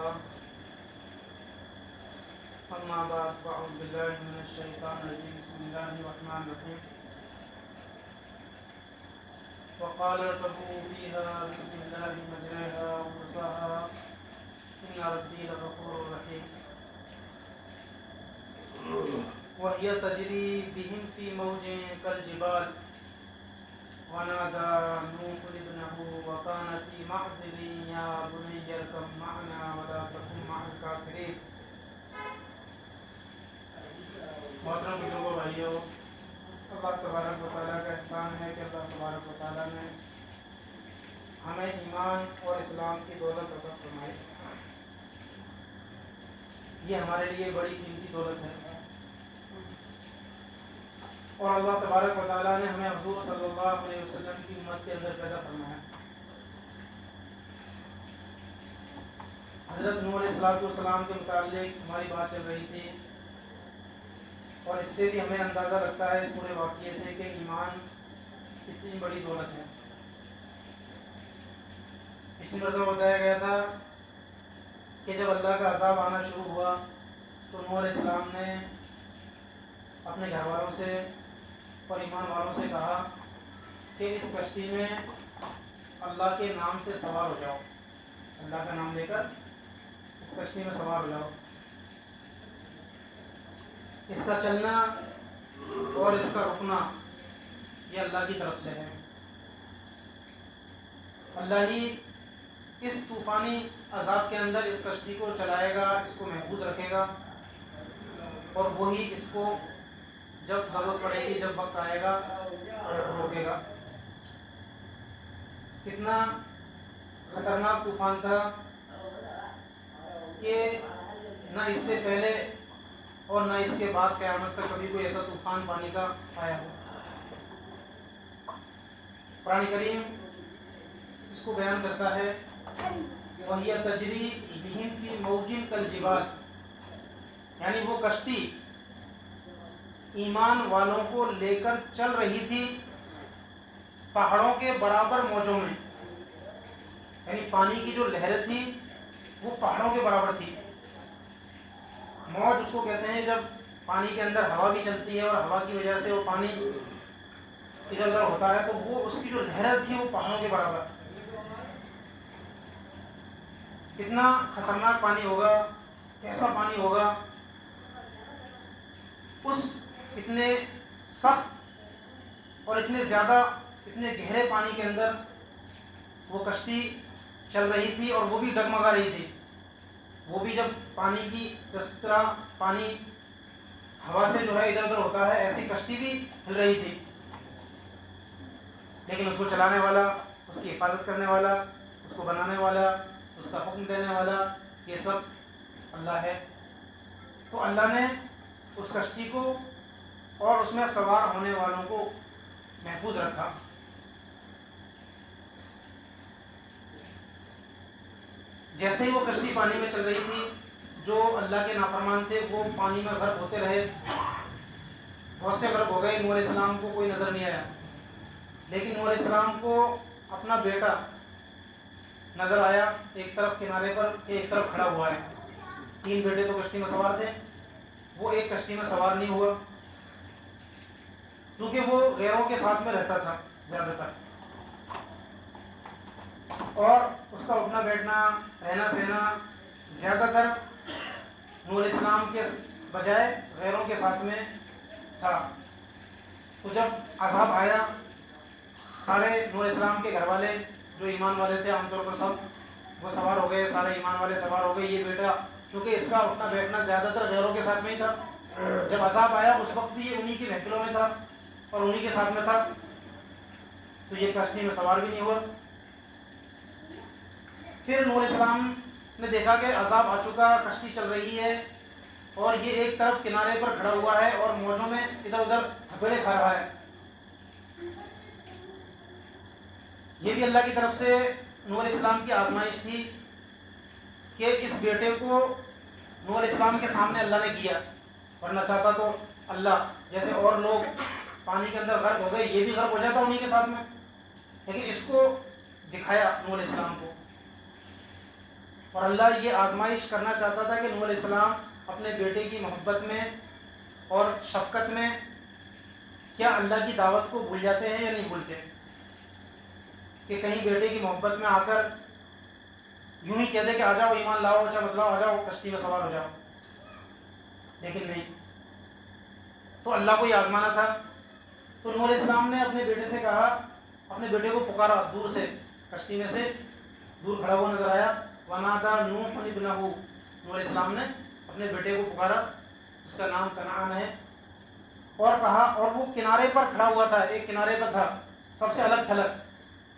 الله أما بعد فأعوذ بالله من الشيطان الرجيم بسم الله الرحمن الرحيم وقال اركبوا فيها بسم الله مجريها ومرساها إن ربي لغفور رحيم وهي تجري بهم في موج كالجبال ونادى نوح ابنه وكان في معزل يا بني اركب معنا ولا تكن مع الكافرين. محترم بزرگوں بھائیوں، اللہ تبارک و تعالیٰ کا احسان ہے کہ اللہ تبارک و تعالیٰ نے ہمیں ایمان اور اسلام کی دولت عطا فرمائی. یہ ہمارے لیے بڑی قیمتی دولت ہے اور اللہ تبارک و تعالیٰ نے ہمیں حضور صلی اللہ علیہ وسلم کی امت کے اندر پیدا فرمایا. حضرت نوح علیہ السلام کے متعلق ہماری بات چل رہی تھی اور اس سے بھی ہمیں اندازہ لگتا ہے اس پورے واقعے سے کہ ایمان کتنی بڑی دولت ہے. پچھلی مرتبہ بتایا گیا تھا کہ جب اللہ کا عذاب آنا شروع ہوا تو نوح علیہ السلام نے اپنے گھر والوں سے اور ایمان والوں سے کہا کہ اس کشتی میں اللہ کے نام سے سوار ہو جاؤ، اللہ کا نام لے کر اس کشتی میں سوار ہو جاؤ. اس کا چلنا اور اس کا رکنا یہ اللہ کی طرف سے ہے. اللہ ہی اس طوفانی عذاب کے اندر اس کشتی کو چلائے گا، اس کو محفوظ رکھے گا اور وہی اس کو جب ضرورت پڑے گی، جب وقت آئے گا روکے گا. کتنا خطرناک طوفان تھا کہ نہ اس سے پہلے اور نہ اس کے بعد قیامت تک کبھی کوئی ایسا طوفان پانی کا آیا ہو. قرآن کریم اس کو بیان کرتا ہے وَهِيَ تَجْرِي بِهِمْ فِي مَوْجٍ كَالْجِبَالِ، یعنی وہ کشتی ایمان والوں کو لے کر چل رہی تھی پہاڑوں کے برابر موجوں میں. یعنی پانی کی جو لہر تھی وہ پہاڑوں کے برابر تھی. موج اس کو کہتے ہیں جب پانی کے اندر ہوا بھی چلتی ہے اور ہوا کی وجہ سے وہ پانی ادھر ادھر ہوتا ہے تو وہ اس کی جو لہر تھی وہ پہاڑوں کے برابر. کتنا خطرناک پانی ہوگا، کیسا پانی ہوگا. اس اتنے سخت اور اتنے زیادہ اتنے گہرے پانی کے اندر وہ کشتی چل رہی تھی اور وہ بھی ڈگمگا رہی تھی. وہ بھی جب پانی کی جس طرح پانی ہوا سے جو ہے ادھر ادھر ہوتا ہے ایسی کشتی بھی ہل رہی تھی. لیکن اس کو چلانے والا، اس کی حفاظت کرنے والا، اس کو بنانے والا، اس کا حکم دینے والا یہ سب اللہ ہے. تو اللہ نے اس کشتی کو اور اس میں سوار ہونے والوں کو محفوظ رکھا. جیسے ہی وہ کشتی پانی میں چل رہی تھی جو اللہ کے نافرمان تھے وہ پانی میں غرق ہوتے رہے. بہت سے غرق ہو گئے. نوح علیہ السلام کو کوئی نظر نہیں آیا، لیکن نوح علیہ السلام کو اپنا بیٹا نظر آیا ایک طرف کنارے پر، ایک طرف کھڑا ہوا ہے. 3 بیٹے تو کشتی میں سوار تھے، وہ ایک کشتی میں سوار نہیں ہوا کیونکہ وہ غیروں کے ساتھ میں رہتا تھا زیادہ تر اور اس کا اٹھنا بیٹھنا رہنا سہنا زیادہ تر نوح علیہ السلام کے بجائے غیروں کے ساتھ میں تھا. تو جب عذاب آیا سارے نوح علیہ السلام کے گھر والے جو ایمان والے تھے عام طور پر سب وہ سوار ہو گئے، سارے ایمان والے سوار ہو گئے. یہ بیٹا چونکہ اس کا اٹھنا بیٹھنا زیادہ تر غیروں کے ساتھ میں ہی تھا، جب عذاب آیا اس وقت بھی یہ انہی کی محفلوں میں تھا اور انہی کے ساتھ میں تھا تو یہ کشتی میں سوار بھی نہیں ہوا. پھر نوح علیہ السلام نے دیکھا کہ عذاب آ چکا، کشتی چل رہی ہے اور یہ ایک طرف کنارے پر کھڑا ہوا ہے اور موجوں میں ادھر ادھر تھپیڑے کھا رہا ہے. یہ بھی اللہ کی طرف سے نوح علیہ السلام کی آزمائش تھی کہ اس بیٹے کو نوح علیہ السلام کے سامنے اللہ نے کیا، ورنہ چاہتا تو اللہ جیسے اور لوگ پانی کے اندر غرق ہو گئے یہ بھی غرق ہو جاتا انہی کے ساتھ میں، لیکن اس کو دکھایا نوح علیہ السلام کو. اور اللہ یہ آزمائش کرنا چاہتا تھا کہ نوح علیہ السلام اپنے بیٹے کی محبت میں اور شفقت میں کیا اللہ کی دعوت کو بھول جاتے ہیں یا نہیں بھولتے، کہ کہیں بیٹے کی محبت میں آ کر یوں ہی کہہ دے کہ آ جاؤ ایمان لاؤ، اچھا مطلب آ جاؤ کشتی میں سوار ہو جاؤ، لیکن نہیں، تو اللہ کو یہ آزمانا تھا۔ تو نوح علیہ السلام نے اپنے بیٹے سے کہا، اپنے بیٹے کو پکارا دور سے، کشتی میں سے دور کھڑا ہوا نظر آیا، وَنَادَى نُوحٌ ابْنَهُ، نوح علیہ السلام نے اپنے بیٹے کو پکارا، اس کا نام کنعان ہے، اور کہا، اور وہ کنارے پر کھڑا ہوا تھا، ایک کنارے پر تھا، سب سے الگ تھلگ،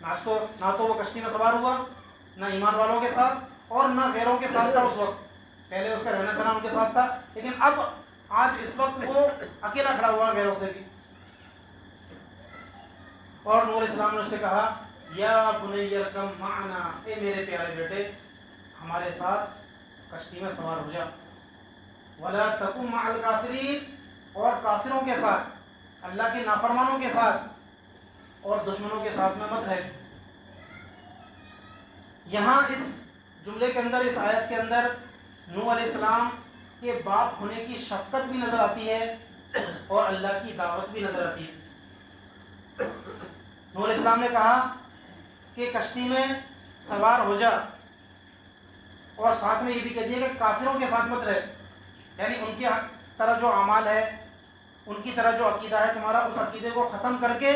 نہ تو وہ کشتی میں سوار ہوا، نہ ایمان والوں کے ساتھ اور نہ غیروں کے ساتھ تھا اس وقت، پہلے اس کا رہنا سہنا ان کے ساتھ تھا، لیکن اب آج اس وقت وہ اکیلا کھڑا ہوا غیروں سے بھی۔ اور نوح علیہ السلام نے اس سے کہا، یا بنی ارکم معنا، اے میرے پیارے بیٹے ہمارے ساتھ کشتی میں سوار ہو جا، ولا تکن مع الکافرین، اور کافروں کے ساتھ، اللہ کے نافرمانوں کے ساتھ اور دشمنوں کے ساتھ میں مت رہ۔ یہاں اس جملے کے اندر، اس آیت کے اندر نوح علیہ السلام کے باپ ہونے کی شفقت بھی نظر آتی ہے اور اللہ کی دعوت بھی نظر آتی ہے۔ نوح علیہ السلام نے کہا کہ کشتی میں سوار ہو جا، اور ساتھ میں یہ بھی کہہ دیا کہ کافروں کے ساتھ مت رہ، یعنی ان کی طرح جو اعمال ہے، ان کی طرح جو عقیدہ ہے تمہارا، اس عقیدے کو ختم کر کے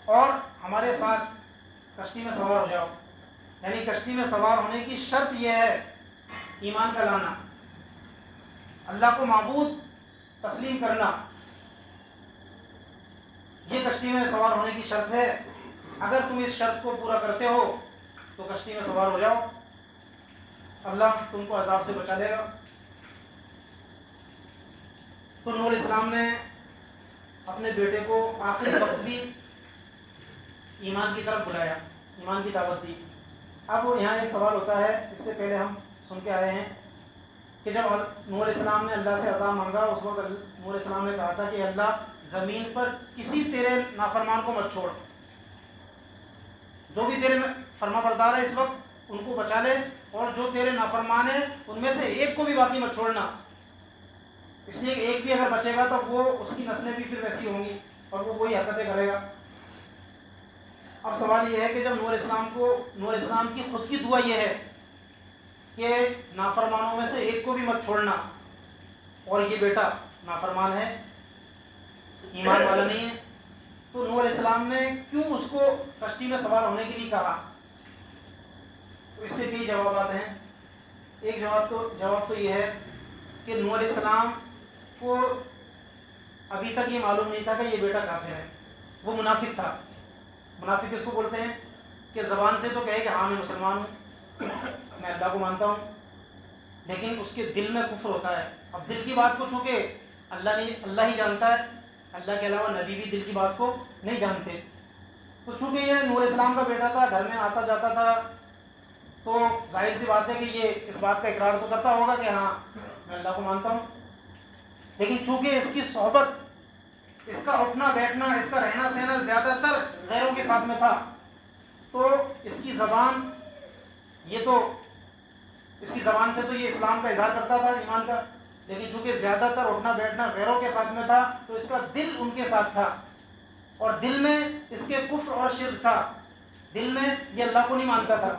اور ہمارے ساتھ کشتی میں سوار ہو جاؤ۔ یعنی کشتی میں سوار ہونے کی شرط یہ ہے ایمان کا لانا، اللہ کو معبود تسلیم کرنا، یہ کشتی میں سوار ہونے کی شرط ہے۔ اگر تم اس شرط کو پورا کرتے ہو تو کشتی میں سوار ہو جاؤ، اللہ تم کو عذاب سے بچا لے گا۔ تو نوح علیہ السلام نے اپنے بیٹے کو آخری وقت بھی ایمان کی طرف بلایا، ایمان کی دعوت دی۔ اب یہاں ایک سوال ہوتا ہے، اس سے پہلے ہم سن کے آئے ہیں کہ جب نوح علیہ السلام نے اللہ سے عذاب مانگا، اس وقت نوح علیہ السلام نے کہا تھا کہ اللہ زمین پر کسی تیرے نافرمان کو مت چھوڑ، جو بھی تیرے فرما بردار ہے اس وقت ان کو بچا لے، اور جو تیرے نافرمان ہیں ان میں سے ایک کو بھی باقی مت چھوڑنا، اس لیے کہ ایک بھی اگر بچے گا تو وہ اس کی نسلیں بھی پھر ویسی ہوں گی اور وہ وہی حرکتیں کرے گا۔ اب سوال یہ ہے کہ جب نوح علیہ السلام کی خود کی دعا یہ ہے کہ نافرمانوں میں سے ایک کو بھی مت چھوڑنا، اور یہ بیٹا نافرمان ہے، ایمان والا نہیں ہے، تو نوح علیہ السلام نے کیوں اس کو کشتی میں سوار ہونے کے لیے کہا؟ تو اس کے کئی جوابات ہیں۔ ایک جواب تو یہ ہے کہ نوح علیہ السلام کو ابھی تک یہ معلوم نہیں تھا کہ یہ بیٹا کافر ہے، وہ منافق تھا۔ منافق کس کو بولتے ہیں؟ کہ زبان سے تو کہے کہ ہاں میں مسلمان ہوں، میں اللہ کو مانتا ہوں، لیکن اس کے دل میں کفر ہوتا ہے۔ اب دل کی بات کو چونکہ اللہ ہی جانتا ہے، اللہ کے علاوہ نبی بھی دل کی بات کو نہیں جانتے، تو چونکہ یہ نوح علیہ السلام کا بیٹا تھا، گھر میں آتا جاتا تھا، تو ظاہر سی بات ہے کہ یہ اس بات کا اقرار تو کرتا ہوگا کہ ہاں میں اللہ کو مانتا ہوں، لیکن چونکہ اس کی صحبت، اس کا اٹھنا بیٹھنا، اس کا رہنا سہنا زیادہ تر غیروں کے ساتھ میں تھا، تو اس کی زبان سے تو یہ اسلام کا اظہار کرتا تھا، ایمان کا، لیکن چونکہ زیادہ تر اٹھنا بیٹھنا غیروں کے ساتھ میں تھا، تو اس کا دل ان کے ساتھ تھا، اور دل میں اس کے کفر اور شرک تھا، دل میں یہ اللہ کو نہیں مانتا تھا،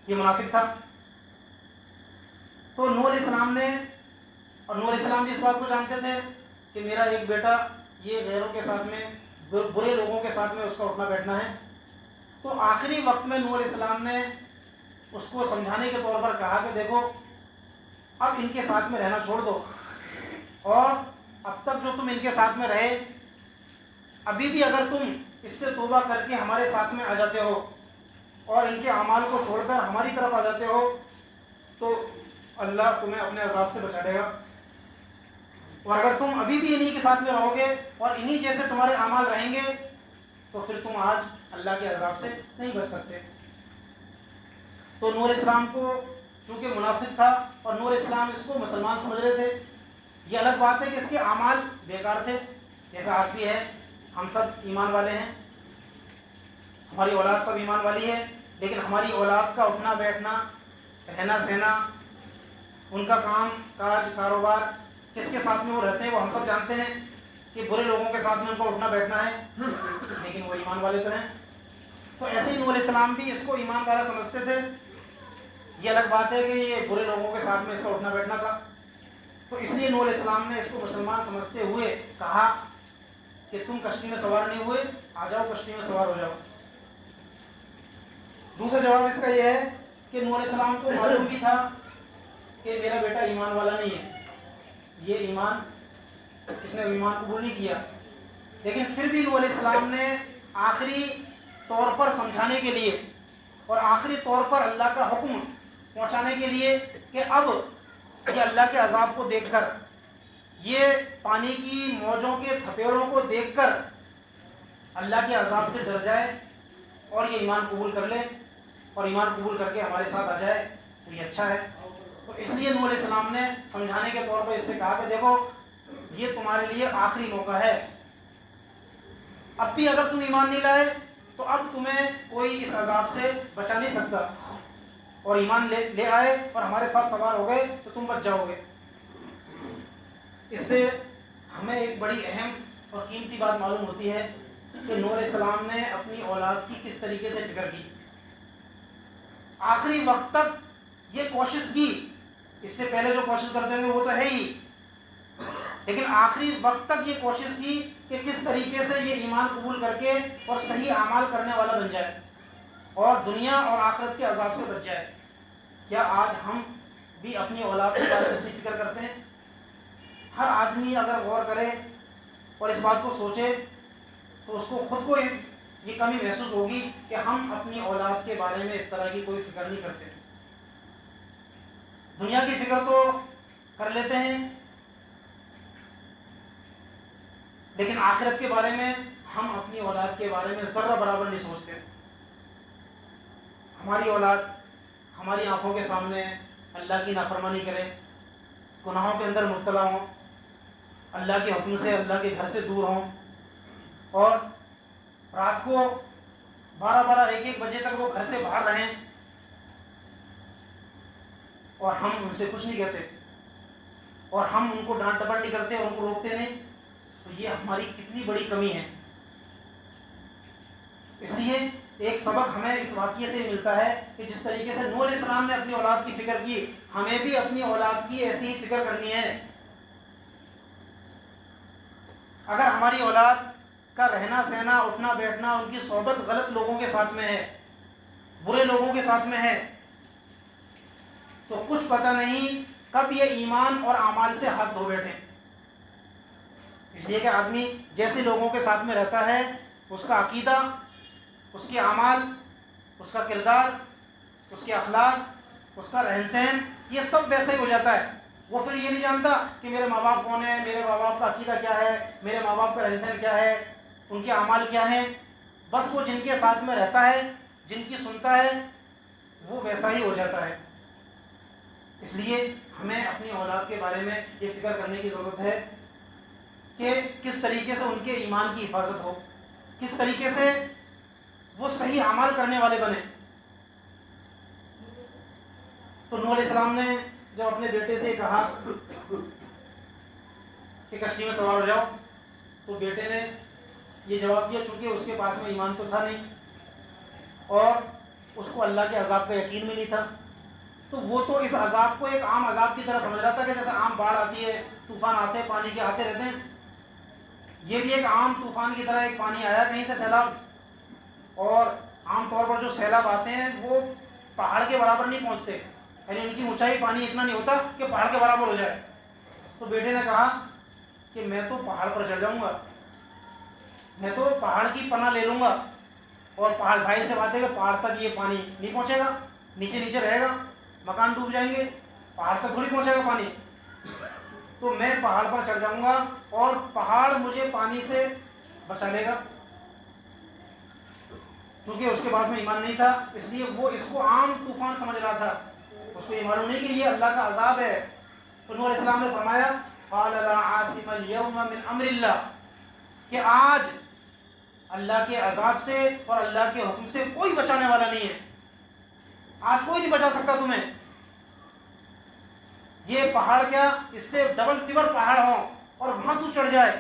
یہ منافق تھا۔ تو نوح علیہ السلام نے، اور نوح علیہ السلام بھی اس بات کو جانتے تھے کہ میرا ایک بیٹا یہ غیروں کے ساتھ میں، برے لوگوں کے ساتھ میں اس کا اٹھنا بیٹھنا ہے، تو آخری وقت میں نوح علیہ السلام نے اس کو سمجھانے کے طور پر کہا کہ دیکھو اب ان کے ساتھ میں رہنا چھوڑ دو، اور اب تک جو تم ان کے ساتھ میں رہے، ابھی بھی اگر تم اس سے توبہ کر کے ہمارے ساتھ میں آ جاتے ہو اور ان کے اعمال کو چھوڑ کر ہماری طرف آ جاتے ہو، تو اللہ تمہیں اپنے عذاب سے بچا لے گا، اور اگر تم ابھی بھی انہی کے ساتھ میں رہو گے اور انہی جیسے تمہارے اعمال رہیں گے تو پھر تم آج اللہ کے عذاب سے نہیں بچ سکتے۔ تو نوح علیہ السلام کو چونکہ منافق تھا اور نوح علیہ السلام اس کو مسلمان سمجھ رہے تھے، یہ الگ بات ہے کہ اس کے اعمال بیکار تھے، جیسا آج بھی ہے، ہم سب ایمان والے ہیں، ہماری اولاد سب ایمان والی ہے، لیکن ہماری اولاد کا اٹھنا بیٹھنا، رہنا سہنا، ان کا کام کاج کاروبار، کس کے ساتھ میں وہ رہتے ہیں وہ ہم سب جانتے ہیں کہ برے لوگوں کے ساتھ میں ان کو اٹھنا بیٹھنا ہے، لیکن وہ ایمان والے تو ہیں۔ تو ایسے ہی نوح علیہ السلام بھی اس کو ایمان والا سمجھتے تھے۔ یہ الگ بات ہے کہ یہ برے لوگوں کے ساتھ میں اس کا اٹھنا بیٹھنا تھا، تو اس لیے نوح علیہ السلام نے اس کو مسلمان سمجھتے ہوئے کہا کہ تم کشتی میں سوار نہیں ہوئے، آ جاؤ کشتی میں سوار ہو جاؤ۔ دوسرا جواب اس کا یہ ہے کہ نوح علیہ السلام کو معلوم بھی تھا کہ میرا بیٹا ایمان والا نہیں ہے، اس نے ایمان قبول نہیں کیا، لیکن پھر بھی نوح علیہ السلام نے آخری طور پر سمجھانے کے لیے اور آخری طور پر اللہ کا حکم پہنچانے کے لیے کہ اب یہ اللہ کے عذاب کو دیکھ کر، یہ پانی کی موجوں کے تھپیڑوں کو دیکھ کر اللہ کے عذاب سے ڈر جائے اور یہ ایمان قبول کر لے اور ایمان قبول کر کے ہمارے ساتھ آ جائے تو یہ اچھا ہے۔ تو اس لیے نوح علیہ السلام نے سمجھانے کے طور پر اس سے کہا کہ دیکھو یہ تمہارے لیے آخری موقع ہے، اب بھی اگر تم ایمان نہیں لائے تو اب تمہیں کوئی اس عذاب سے بچا نہیں سکتا، اور ایمان لے آئے اور ہمارے ساتھ سوار ہو گئے تو تم بچ جاؤ گے۔ اس سے ہمیں ایک بڑی اہم اور قیمتی بات معلوم ہوتی ہے کہ نوح علیہ السلام نے اپنی اولاد کی کس طریقے سے فکر کی، آخری وقت تک یہ کوشش کی، اس سے پہلے جو کوشش کرتے ہیں وہ تو ہے ہی، لیکن آخری وقت تک یہ کوشش کی کہ کس طریقے سے یہ ایمان قبول کر کے اور صحیح اعمال کرنے والا بن جائے اور دنیا اور آخرت کے عذاب سے بچ جائے۔ کیا آج ہم بھی اپنی اولاد کے بارے میں اتنی فکر کرتے ہیں؟ ہر آدمی اگر غور کرے اور اس بات کو سوچے تو اس کو خود کو یہ کمی محسوس ہوگی کہ ہم اپنی اولاد کے بارے میں اس طرح کی کوئی فکر نہیں کرتے۔ دنیا کی فکر تو کر لیتے ہیں، لیکن آخرت کے بارے میں ہم اپنی اولاد کے بارے میں ذرہ برابر نہیں سوچتے۔ ہماری اولاد ہماری آنکھوں کے سامنے اللہ کی نافرمانی کرے، گناہوں کے اندر مبتلا ہوں، اللہ کے حکم سے اللہ کے گھر سے دور ہوں، اور رات کو 12-1 بجے تک وہ گھر سے باہر رہیں اور ہم ان سے کچھ نہیں کہتے اور ہم ان کو ڈانٹ ڈپٹ نہیں کرتے اور ان کو روکتے نہیں، تو یہ ہماری کتنی بڑی کمی ہے۔ اس لیے ایک سبق ہمیں اس واقعے سے ملتا ہے کہ جس طریقے سے نوح علیہ السلام نے اپنی اولاد کی فکر کی، ہمیں بھی اپنی اولاد کی ایسی ہی فکر کرنی ہے۔ اگر ہماری اولاد کا رہنا سہنا اٹھنا بیٹھنا ان کی صحبت غلط لوگوں کے ساتھ میں ہے، برے لوگوں کے ساتھ میں ہے، تو کچھ پتہ نہیں کب یہ ایمان اور اعمال سے ہاتھ دھو بیٹھے۔ اس لیے کہ آدمی جیسے لوگوں کے ساتھ میں رہتا ہے اس کا عقیدہ، اس کے اعمال، اس کا کردار، اس کے اخلاق، اس کا رہن سہن، یہ سب ویسا ہی ہو جاتا ہے۔ وہ پھر یہ نہیں جانتا کہ میرے ماں باپ کون ہیں، میرے ماں باپ کا عقیدہ کیا ہے، میرے ماں باپ کا رہن سہن کیا ہے، ان کے اعمال کیا ہیں۔ بس وہ جن کے ساتھ میں رہتا ہے، جن کی سنتا ہے، وہ ویسا ہی ہو جاتا ہے۔ اس لیے ہمیں اپنی اولاد کے بارے میں یہ فکر کرنے کی ضرورت ہے کہ کس طریقے سے ان کے ایمان کی حفاظت ہو، کس طریقے سے وہ صحیح اعمال کرنے والے بنے۔ تو نوح علیہ السلام نے جب اپنے بیٹے سے کہا کہ کشتی میں سوار ہو جاؤ، تو بیٹے نے یہ جواب دیا، چونکہ اس کے پاس میں ایمان تو تھا نہیں اور اس کو اللہ کے عذاب کا یقین بھی نہیں تھا، تو وہ تو اس عذاب کو ایک عام عذاب کی طرح سمجھ رہا تھا کہ جیسے عام باڑھ آتی ہے، طوفان آتے ہیں، پانی کے آتے رہتے ہیں، یہ بھی ایک عام طوفان کی طرح ایک پانی آیا کہیں سے سیلاب، اور عام طور پر جو سیلاب آتے ہیں وہ پہاڑ کے برابر نہیں پہنچتے، یعنی ان کی اونچائی پانی اتنا نہیں ہوتا کہ پہاڑ کے برابر ہو جائے۔ تو بیٹے نے کہا کہ میں تو پہاڑ پر چڑھ جاؤں گا، میں تو پہاڑ کی پناہ لے لوں گا، اور پہاڑ ظاہر سے بات ہے کہ پہاڑ تک یہ پانی نہیں پہنچے گا، نیچے رہے گا، مکان ڈوب جائیں گے، پہاڑ تک تھوڑی پہنچے گا پانی، تو میں پہاڑ پر چڑھ جاؤں گا اور پہاڑ مجھے پانی سے بچا لے گا۔ کیونکہ اس کے پاس میں ایمان نہیں تھا، اس لیے وہ اس کو عام طوفان سمجھ رہا تھا، اس کو یہ معلوم نہیں کہ یہ اللہ کا عذاب ہے۔ تو نوح علیہ السلام نے فرمایا قال لا عاصم اليوم من امر اللہ، کہ آج اللہ کے عذاب سے اور اللہ کے حکم سے کوئی بچانے والا نہیں ہے۔ آج کوئی نہیں بچا سکتا تمہیں. یہ پہاڑ کیا اس سے ڈبل تبر پہاڑ ہو اور وہاں تو چڑھ جائے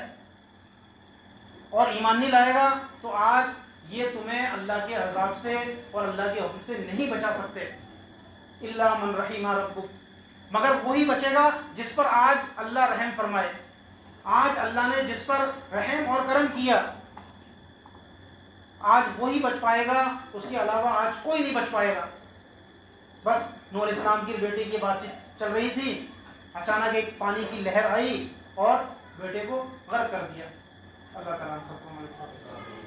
اور ایمان نہیں لائے گا تو آج یہ تمہیں اللہ کے عذاب سے اور اللہ کے حکم سے نہیں بچا سکتے. الا من رحم ربک، مگر وہی بچے گا جس پر آج اللہ رحم فرمائے. آج اللہ نے جس پر رحم اور کرم کیا آج وہی بچ پائے گا، اس کے علاوہ آج کوئی نہیں بچ پائے گا. بس نوح علیہ السلام کی بیٹے کی بات چیت چل رہی تھی، اچانک ایک پانی کی لہر آئی اور بیٹے کو غرق کر دیا. اللہ تعالیٰ ہم سب کو مدد کرے.